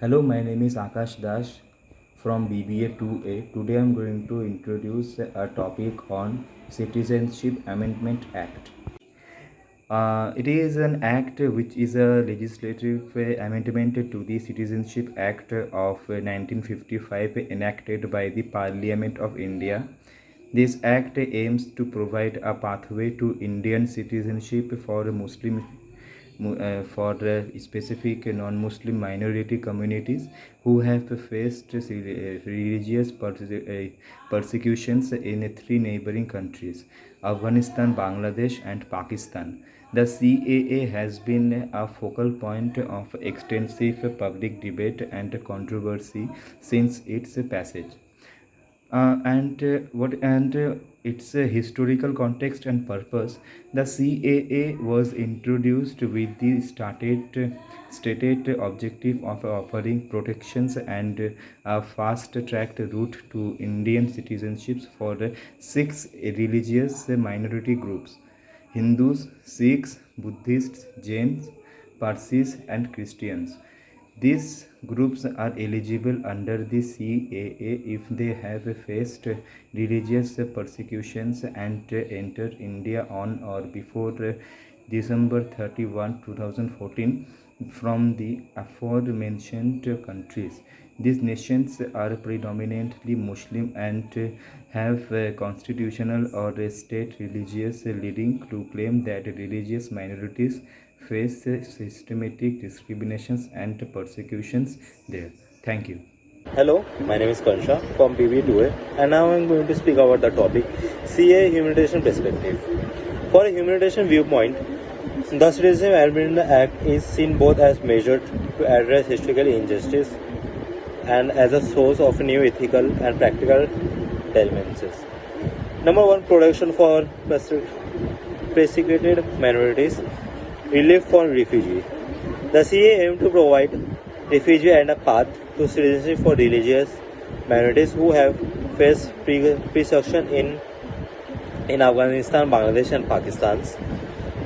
Hello, my name is Akash Dash from BBA 2A. Today I am going to introduce a topic on Citizenship Amendment Act. It is an act which is a legislative amendment to the Citizenship Act of 1955 enacted by the Parliament of India. This act aims to provide a pathway to Indian citizenship for specific non-Muslim minority communities who have faced religious persecutions in three neighboring countries, Afghanistan, Bangladesh, and Pakistan. The CAA has been a focal point of extensive public debate and controversy since its passage. And its historical context and purpose. The CAA was introduced with the stated objective of offering protections and a fast-tracked route to Indian citizenships for six religious minority groups: Hindus, Sikhs, Buddhists, Jains, Parsis, and Christians. These groups are eligible under the CAA if they have faced religious persecutions and entered India on or before December 31, 2014 from the aforementioned countries. These nations are predominantly Muslim and have constitutional or state religious leading to claim that religious minorities face systematic discriminations and persecutions there. Thank you. Hello, my name is Kansha from BB2A and now I am going to speak about the topic CA Humanitarian Perspective. For a humanitarian viewpoint, the Citizenship Amendment Act is seen both as measured to address historical injustice and as a source of new ethical and practical dimensions. Number one, protection for persecuted minorities, relief for refugees. The CA aims to provide refugee and a path to citizenship for religious minorities who have faced persecution in Afghanistan, Bangladesh, and Pakistan.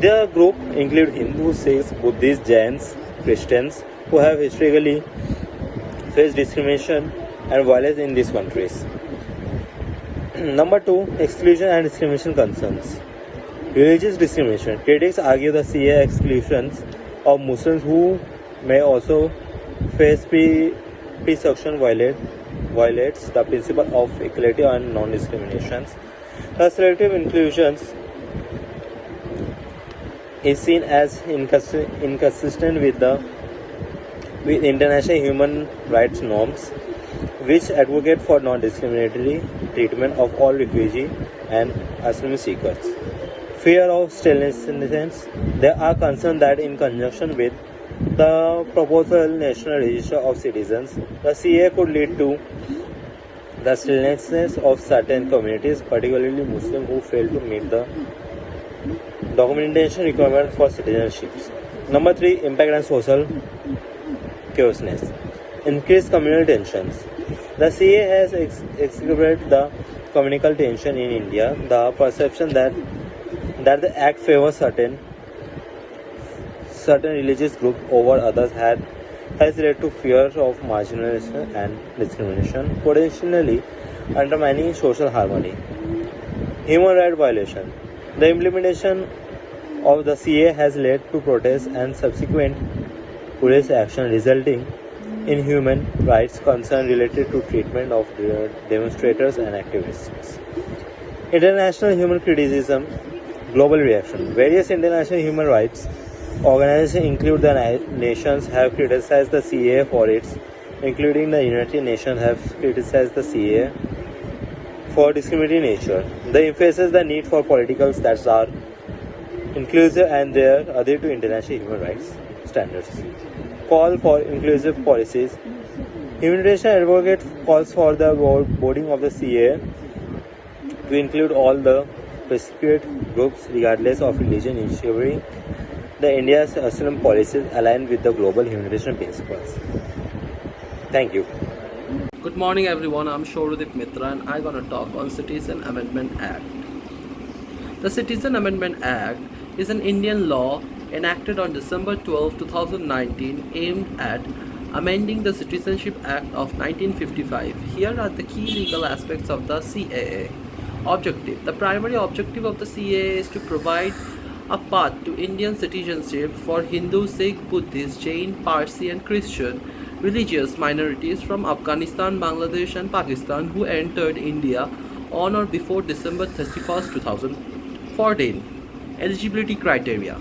Their group include Hindus, Sikhs, Buddhists, Jains, Christians who have historically faced discrimination and violence in these countries. Number two, exclusion and discrimination concerns. Religious discrimination. Critics argue the CA exclusions of Muslims who may also face persecution violates the principle of equality and non-discrimination. The selective inclusions is seen as inconsistent with international human rights norms, which advocate for non-discriminatory treatment of all refugees and asylum seekers. Fear of statelessness. There are concerns that in conjunction with the proposal National Register of Citizens, the CA could lead to the statelessness of certain communities, particularly Muslims who fail to meet the documentation requirement for citizenships. Number three, impact and social chaosness. Increased communal tensions. The CA has exacerbated the communal tension in India. The perception that the act favors certain religious groups over others has led to fear of marginalization and discrimination, potentially undermining social harmony. Human rights violation. The implementation of the CA has led to protests and subsequent police action, resulting in human rights concerns related to treatment of demonstrators and activists. International human criticism. Global reaction. Various international human rights organizations, include the nations, have criticized the CA for its, including the United Nations, have criticized the CA for discriminatory nature. They emphasize the need for politicals that are inclusive and they are adhere to international human rights standards. Call for inclusive policies. Humanitarian advocate calls for the boarding of the CA to include all the persecuted groups regardless of religion, ensuring the India's asylum policies align with the global humanitarian principles. Thank you. Good morning everyone, I'm Shorudip Mitra and I'm gonna talk on Citizen Amendment Act. The Citizen Amendment Act is an Indian law enacted on December 12, 2019 aimed at amending the Citizenship Act of 1955. Here are the key legal aspects of the CAA. Objective: the primary objective of the CAA is to provide a path to Indian citizenship for Hindu, Sikh, Buddhist, Jain, Parsi, and Christian religious minorities from Afghanistan, Bangladesh, and Pakistan who entered India on or before December 31st, 2014. Eligibility criteria: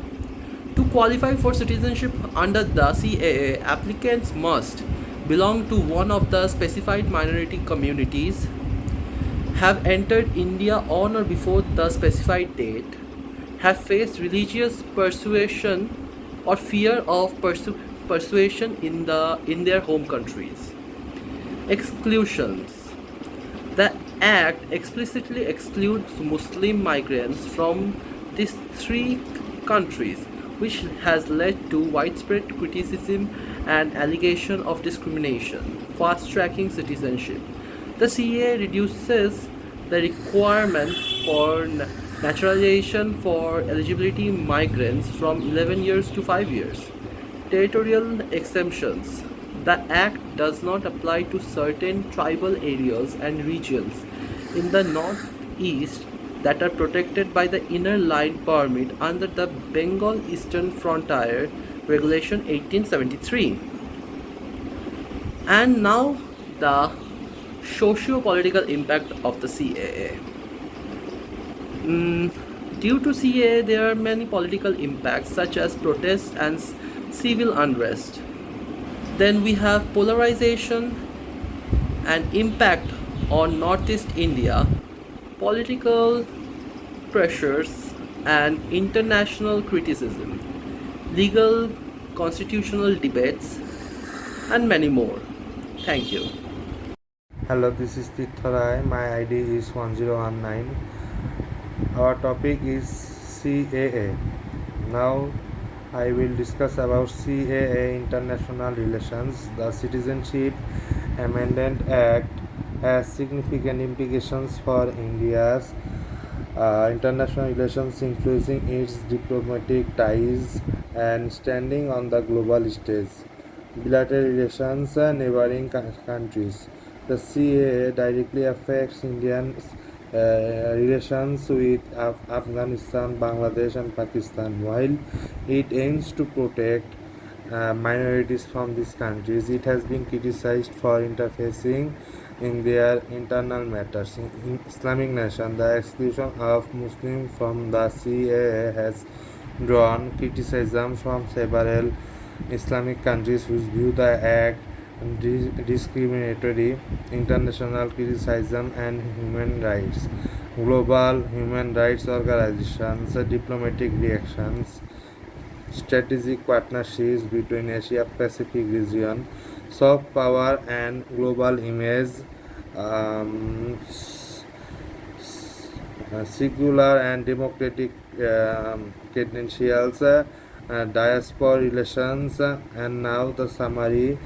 to qualify for citizenship under the CAA, applicants must belong to one of the specified minority communities, have entered India on or before the specified date, have faced religious persuasion or fear of persuasion in their home countries. Exclusions: the Act explicitly excludes Muslim migrants from these three countries, which has led to widespread criticism and allegation of discrimination. Fast tracking citizenship: the CA reduces the requirements for naturalization for eligibility migrants from 11 years to 5 years. Territorial exemptions: the Act does not apply to certain tribal areas and regions in the northeast that are protected by the Inner Line Permit under the Bengal Eastern Frontier Regulation 1873. And now the socio-political impact of the CAA. Due to CAA, there are many political impacts such as protest and civil unrest. Then we have polarization and impact on Northeast India, political pressures and international criticism, legal constitutional debates, and many more. Thank you. Hello, this is Tirtharai. My ID is 1019. Our topic is CAA. Now I will discuss about CAA international relations. The Citizenship Amendment Act has significant implications for India's international relations, including its diplomatic ties and standing on the global stage. Bilateral relations, neighboring countries. The CAA directly affects Indian relations with Afghanistan, Bangladesh, and Pakistan. While it aims to protect minorities from these countries, it has been criticized for interfacing in their internal matters. In Islamic nation, the exclusion of Muslims from the CAA has drawn criticism from several Islamic countries which view the act discriminatory. International criticism and human rights. Global human rights organizations, diplomatic reactions, strategic partnerships between Asia Pacific region, soft power and global image, um, secular and democratic credentials, diaspora relations, and now the summary.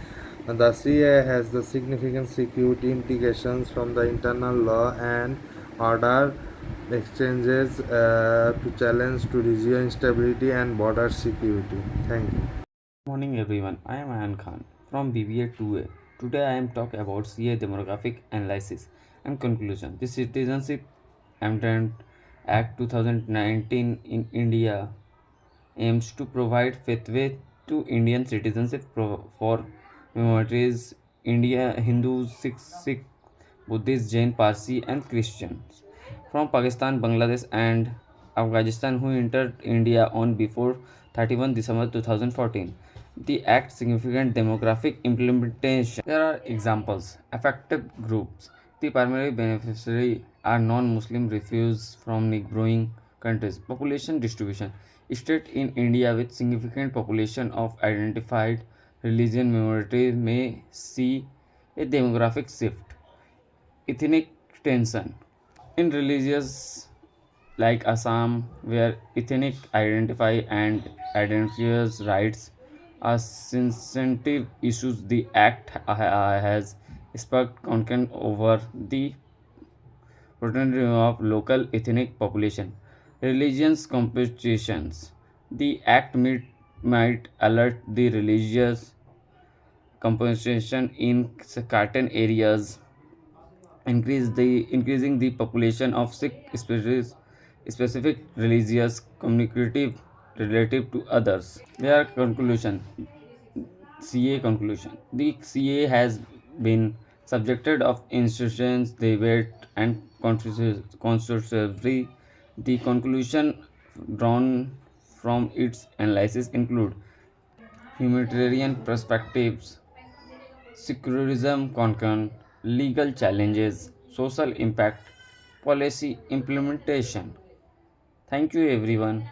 The CA has the significant security implications from the internal law and order exchanges to challenge to regional stability and border security. Thank you. Morning everyone, I am Ayan Khan from BBA 2A. Today I am talking about CA demographic analysis and conclusion. The Citizenship Amendment Act 2019 in India aims to provide pathway to Indian citizenship for minorities India Hindus, Sikh, Buddhists, Jain, Parsi and Christians from Pakistan, Bangladesh and Afghanistan who entered India on before 31 December 2014. The Act significant demographic implementation. There are examples. Affected groups. The primary beneficiary are non-Muslim refugees from neighboring countries. Population distribution. State in India with significant population of identified religion minorities may see a demographic shift. Ethnic tension. In religious like Assam, where ethnic identify and identity's rights are sensitive issues, the Act has sparked concern over the protection of local ethnic population. Religious competitions. The Act might alert the religious compensation in certain areas, increasing the population of sick species, specific religious communicative relative to others. Their conclusion, CA conclusion. The CA has been subjected of institutions, debate and controversy. The conclusion drawn from its analysis include humanitarian perspectives, secularism concern, legal challenges, social impact, policy implementation. Thank you everyone.